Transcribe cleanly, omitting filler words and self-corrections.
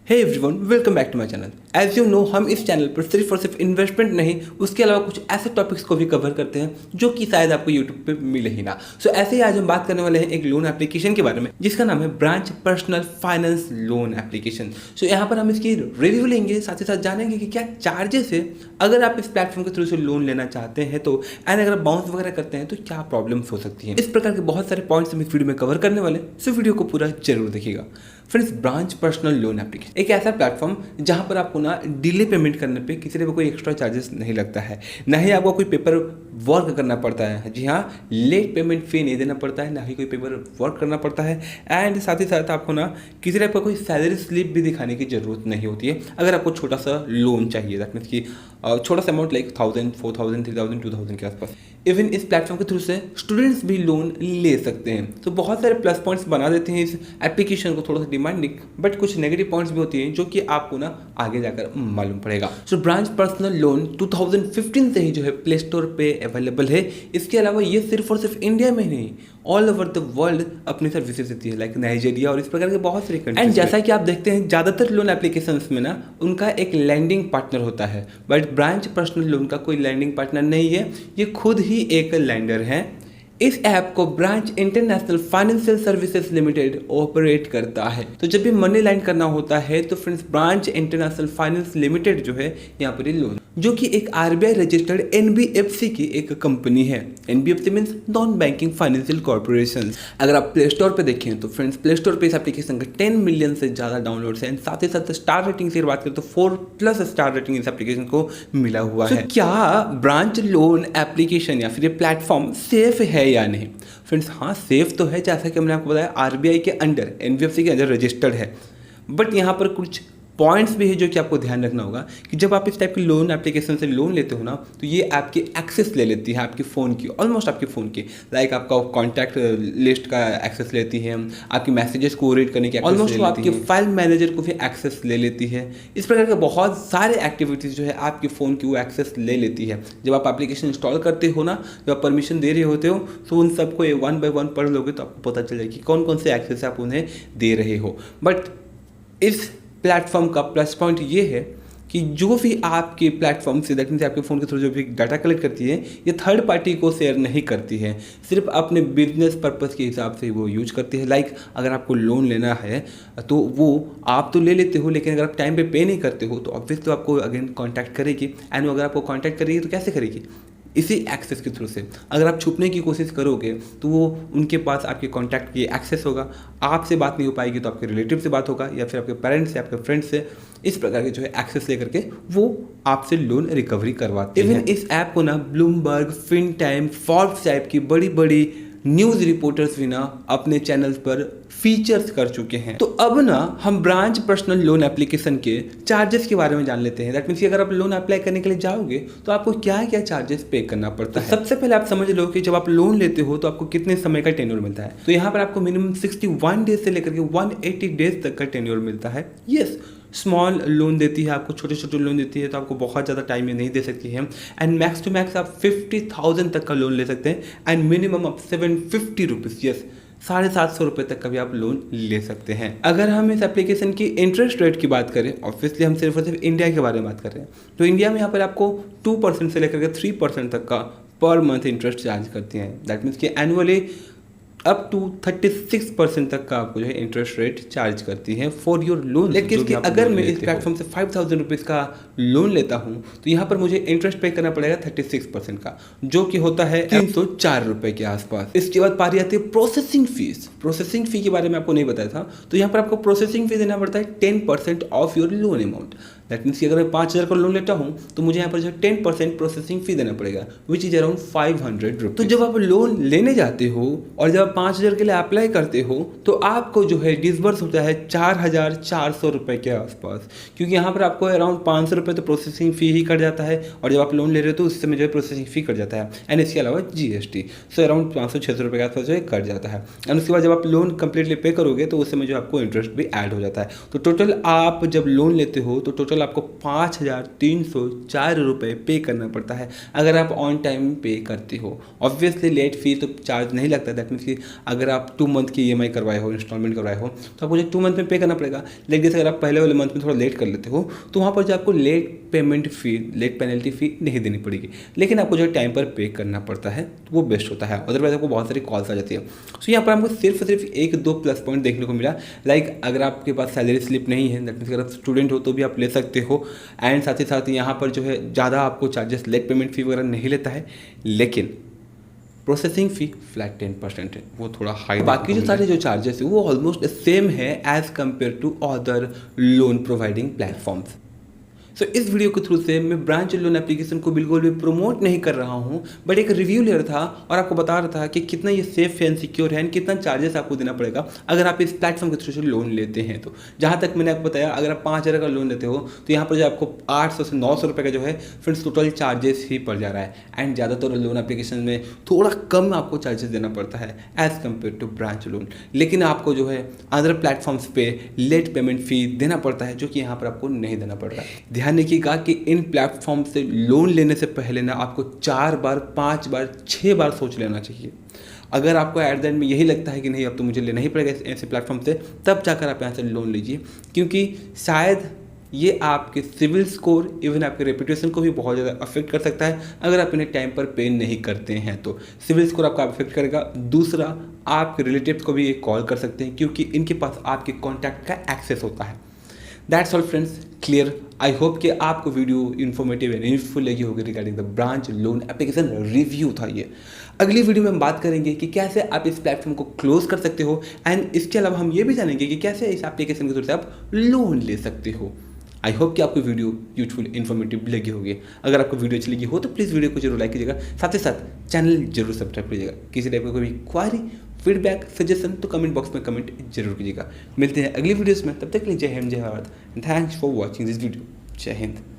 Hey everyone, welcome back to my channel. As you know, हम इस channel पर सिर्फ और सिर्फ इन्वेस्टमेंट नहीं, उसके अलावा कुछ ऐसे टॉपिक्स को भी कवर करते हैं जो कि शायद आपको यूट्यूब पे मिले ही ना। सो ऐसे ही आज हम बात करने वाले हैं एक लोन एप्लीकेशन के बारे में जिसका नाम है branch personal finance loan application. So यहाँ पर हम इसकी रिव्यू लेंगे, साथ ही साथ जानेंगे कि क्या चार्जेस है अगर आप इस प्लेटफॉर्म के थ्रू से लोन लेना चाहते हैं तो, एंड अगर बाउंस वगैरह करते हैं तो क्या प्रॉब्लम्स हो सकती हैं। इस प्रकार के बहुत सारे पॉइंट्स हम इस वीडियो में कवर करने वाले, सो वीडियो को पूरा जरूर देखिएगा। Friends, branch personal loan application एक ऐसा प्लेटफॉर्म जहां पर आपको ना डिले पेमेंट करने पे किसी तरह का कोई एक्स्ट्रा चार्जेस नहीं लगता है, ना ही आपको कोई पेपर वर्क करना पड़ता है। जी हाँ, लेट पेमेंट फी नहीं देना पड़ता है, ना ही कोई पेपर वर्क करना पड़ता है। एंड साथ ही साथ आपको ना किसी तरह का कोई सैलरी स्लिप भी दिखाने की जरूरत नहीं होती है अगर आपको छोटा सा लोन चाहिए। दैट मीन्स कि छोटा सा अमाउंट लाइक 1000, 4000, 3000, 2000 के आसपास। इवन इस प्लेटफॉर्म के थ्रू से स्टूडेंट्स भी लोन ले सकते हैं। तो बहुत सारे प्लस पॉइंट्स बना देते हैं इस एप्लीकेशन को थोड़ा सा डिमांडिंग, बट कुछ नेगेटिव पॉइंट्स भी होती हैं जो कि आपको ना आगे जाकर मालूम पड़ेगा। सो ब्रांच पर्सनल लोन 2015 से ही जो है प्ले स्टोर पे अवेलेबल है। इसके अलावा ये सिर्फ और सिर्फ इंडिया में ही नहीं, ऑल ओवर द वर्ल्ड अपनी सर्विसेज देती है, लाइक नाइजीरिया और इस प्रकार के बहुत सारे कंट्रीज। एंड जैसा कि आप देखते हैं ज़्यादातर लोन एप्लीकेशंस में ना उनका एक लैंडिंग पार्टनर होता है, बट ब्रांच पर्सनल लोन का कोई लैंडिंग पार्टनर नहीं है, ये खुद ही एक लैंडर है। इस ऐप को branch international financial services limited operate करता है। तो जब भी मनी लैंड करना होता है तो friends, branch international finance limited जो है यहाँ पर लोन, जो कि एक आरबीआई रजिस्टर्ड एनबीएफसी की एक कंपनी है। NBFC means non banking financial corporation. अगर आप प्ले स्टोर पे देखें तो फ्रेंड्स, प्ले स्टोर पे इस एप्लीकेशन का 10 मिलियन से ज़्यादा डाउनलोड्स हैं। साथ ही साथ स्टार रेटिंग की बात करें तो 4+ स्टार रेटिंग इस एप्लीकेशन को मिला हुआ है। क्या ब्रांच लोन एप्लीकेशन या फिर ये प्लेटफॉर्म सेफ है या नहीं? फ्रेंड्स, हाँ, सेफ तो है। जैसा कि हमने आपको बताया, आरबीआई के अंडर, एनबीएफसी के अंदर रजिस्टर्ड है। बट यहाँ पर कुछ पॉइंट्स भी है जो कि आपको ध्यान रखना होगा कि जब आप इस टाइप के लोन एप्लीकेशन से लोन लेते हो ना, तो ये आपकी एक्सेस ले लेती है आपके फ़ोन की, ऑलमोस्ट आपके फ़ोन की। लाइक आपका कॉन्टैक्ट लिस्ट का एक्सेस लेती है, आपकी मैसेजेस को रीड करने की ऑलमोस्ट आपके फाइल मैनेजर को भी एक्सेस ले लेती है। इस प्रकार के बहुत सारे एक्टिविटीज़ जो है आपके फ़ोन की वो एक्सेस ले लेती है। जब आप एप्लीकेशन इंस्टॉल करते हो ना, जब आप परमिशन दे रहे होते हो, तो उन सबको 1 by 1 पढ़ लोगे तो आपको पता चल जाएगा कि कौन कौन से एक्सेस आप उन्हें दे रहे हो। बट इस प्लेटफॉर्म का प्लस पॉइंट ये है कि जो भी आपके प्लेटफॉर्म से, दैट मीन्स आपके फ़ोन के थ्रू जो भी डाटा कलेक्ट करती है, ये थर्ड पार्टी को शेयर नहीं करती है, सिर्फ अपने बिजनेस पर्पज़ के हिसाब से वो यूज करती है। लाइक अगर आपको लोन लेना है तो वो आप तो ले लेते हो, लेकिन अगर आप टाइम पे नहीं करते हो तो ऑब्वियस तो आपको अगेन कॉन्टैक्ट करेगी। एंड अगर आपको कॉन्टैक्ट करेगी तो कैसे करेगी? इसी एक्सेस के थ्रू से। अगर आप छुपने की कोशिश करोगे तो वो उनके पास आपके कॉन्टैक्ट की एक्सेस होगा, आपसे बात नहीं हो पाएगी तो आपके रिलेटिव से बात होगा, या फिर आपके पेरेंट्स से, आपके फ्रेंड्स से। इस प्रकार के जो है एक्सेस लेकर के वो आपसे लोन रिकवरी करवाते हैं। इवन इस ऐप को ना ब्लूमबर्ग, फिन टाइम, फॉर्ब्स टाइप की बड़ी बड़ी न्यूज़ रिपोर्टर्स भी ना अपने चैनल्स पर फीचर्स कर चुके हैं। तो अब ना हम ब्रांच पर्सनल लोन एप्लीकेशन के चार्जेस के बारे में जान लेते हैं। दैट मीन्स कि अगर आप लोन अप्लाई करने के लिए जाओगे तो आपको क्या क्या चार्जेस पे करना पड़ता है। सबसे पहले आप समझ लो कि जब आप लोन लेते हो तो आपको कितने समय का टेन्योर मिलता है। तो यहाँ पर आपको मिनिमम 61 डेज से लेकर के 180 डेज तक का टेन्योर मिलता है। यस, स्मॉल लोन देती है आपको, छोटे छोटे लोन देती है तो आपको बहुत ज़्यादा टाइम में नहीं दे सकती है। एंड मैक्स टू मैक्स आप 50,000 तक का लोन ले सकते हैं। एंड मिनिमम आप 750 रुपीज़, यस, 750 रुपये तक का भी आप लोन ले सकते हैं। अगर हम इस एप्लीकेशन की इंटरेस्ट रेट की बात करें, ऑब्वियसली हम सिर्फ और सिर्फ इंडिया के बारे में बात कर रहे हैं, तो इंडिया में यहाँ पर आपको 2% से लेकर के 3% तक का पर मंथ इंटरेस्ट चार्ज करती हैं। दैट मीन्स कि एनुअली अप टू 36% तक का आपको जो है इंटरेस्ट रेट चार्ज करती है फॉर योर लोन। लेकिन अगर मैं इस प्लेटफॉर्म से 5,000 रुपीज़ का लोन लेता हूँ तो यहाँ पर मुझे इंटरेस्ट पे करना पड़ेगा 36% का, जो कि होता है 304 रुपये के आसपास। इसके बाद पारी आती है प्रोसेसिंग फीस। प्रोसेसिंग फी के बारे में आपको नहीं बताया था, तो यहाँ पर आपको प्रोसेसिंग फी देना पड़ता है 10% of your loan amount. That means कि अगर मैं 5,000 का लोन लेता हूँ तो मुझे यहाँ पर जो 10% प्रोसेसिंग फी देना पड़ेगा, विच इज अराउंड 500 रुपीज़। तो जब आप लोन लेने जाते हो और जब आप 5,000 के लिए अप्लाई करते हो तो आपको जो है डिसबर्स होता है 4,400 रुपये के आसपास, क्योंकि यहाँ पर आपको अराउंड 500 रुपये तो प्रोसेसिंग फ़ी ही कट जाता है, और जब आप लोन ले रहे हो तो उस समय जो है प्रोसेसिंग फ़ी कट जाता है। एंड इसके अलावा जीएसटी, सो अराउंड 500-600 रुपये के आसपास जो है कट जाता है। एंड उसके बाद जब आप लोन कंप्लीटली पे करोगे तो उस समय जो आपको इंटरेस्ट भी ऐड हो जाता है। तो टोटल आप जब लोन लेते हो तो टोटल टोटल आपको 5,304 रुपये पे करना पड़ता है अगर आप ऑन टाइम पे करते हो। ऑब्वियसली लेट फी तो चार्ज नहीं लगता, दैट मीन्स कि अगर आप 2 मंथ की EMI करवाए हो, इंस्टॉलमेंट करवाए हो, तो आपको जो 2 मंथ में पे करना पड़ेगा। लेकिन जैसे अगर आप पहले वाले मंथ में थोड़ा लेट कर लेते हो तो वहाँ पर जो आपको लेट पेमेंट फ़ी, लेट पेनल्टी फ़ी नहीं देनी पड़ेगी, लेकिन आपको जो टाइम पर पे करना पड़ता है तो वो बेस्ट होता है। अदरवाइज आपको बहुत सारी कॉल्स आ जाती है। सो यहाँ पर हमको सिर्फ 1-2 प्लस पॉइंट देखने को मिला। लाइक अगर आपके पास सैलरी स्लिप नहीं है, दैट मीन्स अगर आप स्टूडेंट हो तो भी आप ले सकते हो। एंड साथ ही साथ यहाँ पर जो है ज़्यादा आपको चार्जेस, लेट पेमेंट फ़ी वगैरह नहीं लेता है, लेकिन प्रोसेसिंग फ़ी फ्लैट 10% है, वो थोड़ा हाई। बाकी जो सारे जो चार्जेस है वो ऑलमोस्ट सेम है as compare to other loan providing platforms. So इस वीडियो के थ्रू से मैं ब्रांच लोन एप्लीकेशन को बिल्कुल भी प्रमोट नहीं कर रहा हूँ, बट एक रिव्यू ले रहा था और आपको बता रहा था कि कितना ये सेफ एंड सिक्योर है एंड कितना चार्जेस आपको देना पड़ेगा अगर आप इस प्लेटफॉर्म के थ्रू से लोन लेते हैं। तो जहाँ तक मैंने आपको बताया, अगर आप 5,000 का लोन लेते हो तो यहाँ पर जो आपको 800 से 900 रुपये का जो है फ्रेंड्स टोटल चार्जेस ही पड़ जा रहा है। एंड ज़्यादातर लोन एप्लीकेशन में थोड़ा कम आपको चार्जेस देना पड़ता है as compare to branch loan, लेकिन आपको जो है अदर प्लेटफॉर्म्स पे लेट पेमेंट फ़ी देना पड़ता है, जो कि यहाँ पर आपको नहीं देना पड़ रहा है। ध्यान रखिएगा कि इन प्लेटफॉर्म से लोन लेने से पहले ना आपको 4 बार, 5 बार, 6 बार सोच लेना चाहिए। अगर आपको एट द एंड में यही लगता है कि नहीं अब तो मुझे लेना ही पड़ेगा ऐसे प्लेटफॉर्म से, तब जाकर आप यहाँ से लोन लीजिए, क्योंकि शायद ये आपके सिविल स्कोर, इवन आपके रेपुटेशन को भी बहुत ज़्यादा अफेक्ट कर सकता है अगर आप इन्हें टाइम पर पे नहीं करते हैं तो। सिविल स्कोर आपका अफेक्ट करेगा। दूसरा, आपके रिलेटिव्स को भी ये कॉल कर सकते हैं क्योंकि इनके पास आपके कॉन्टैक्ट का एक्सेस होता है। That's all friends, clear. I hope कि आपको वीडियो इन्फॉर्मेटिव एंड यूजफुल लगी होगी regarding the branch loan application review था ये। अगली वीडियो में हम बात करेंगे कि कैसे आप इस प्लेटफॉर्म को क्लोज कर सकते हो, एंड इसके अलावा हम ये भी जानेंगे कि कैसे इस एप्लीकेशन के थ्रू से आप लोन ले सकते हो। आई होप कि आपको वीडियो यूजफुल इन्फॉर्मेटिव लगी होगी। अगर आपको वीडियो अच्छी लगी हो तो प्लीज़ वीडियो को जरूर लाइक कीजिएगा, साथ ही साथ चैनल जरूर सब्सक्राइब कीजिएगा। किसी टाइप का कोई क्वारी, फीडबैक, सजेशन तो कमेंट बॉक्स में कमेंट जरूर कीजिएगा। मिलते हैं अगली वीडियोस में, तब तक के लिए जय हिंद, जय Bharat. Thanks for watching this video. जय हिंद।